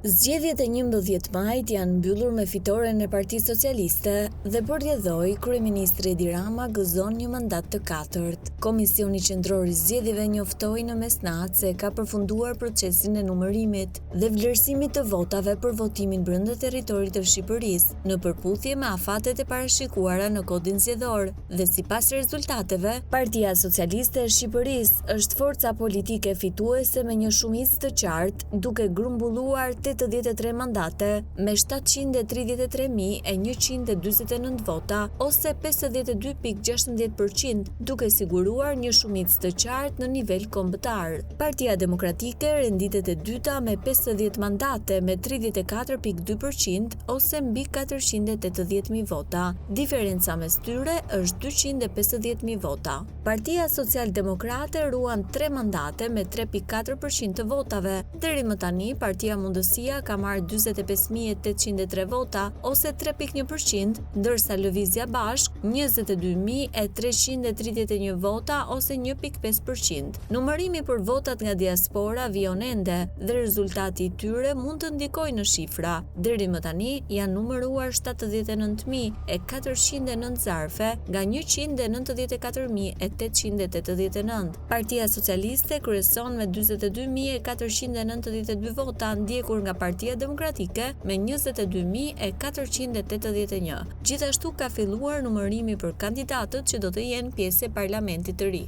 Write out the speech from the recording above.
Zgjedhjet e 11 majit janë mbyllur me fitoren e Partisë Socialiste dhe për rrjedhoi kryeministri Edi Rama gëzon një mandat të katërt. Komisioni Qendror i Zgjedhjeve njoftoi në mesnatë se ka përfunduar procesin e numërimit dhe vlerësimit të votave për votimin brenda territorit të Shqipërisë, në përputhje me afatet e parashikuara në kodin zgjedhor, dhe sipas rezultateve, Partia Socialiste e Shqipërisë është forca politike fituese me një shumicë të qartë, duke grumbulluar 83 mandate me 733.149 vota ose 52.16%, duke siguruar një shumicë të qartë në nivel kombëtar. Partia Demokratike renditet e dyta me 50 mandate me 34.2% ose mbi 480.000 vota. Diferenca mes tyre është 250.000 vota. Partia Social-Demokrate ruan 3 mandate me 3.4% të votave. Deri më tani, Partia Mundësia ka marrë 45.803 vota ose 3.1%, ndërsa Lëvizja Bashk 22.331 vota ose 1.5%. Numërimi për votat nga diaspora vijon ende dhe rezultati i tyre mund të ndikojë në shifra. Deri më tani janë numëruar 79.409 zarfe nga 194.889. Partia Socialiste kryeson me 42.492 vota, ndjekur nga Partia Demokratike me 22.481. Gjithashtu ka filluar numërimi për kandidatët që do të jenë pjesë e parlamentit të ri.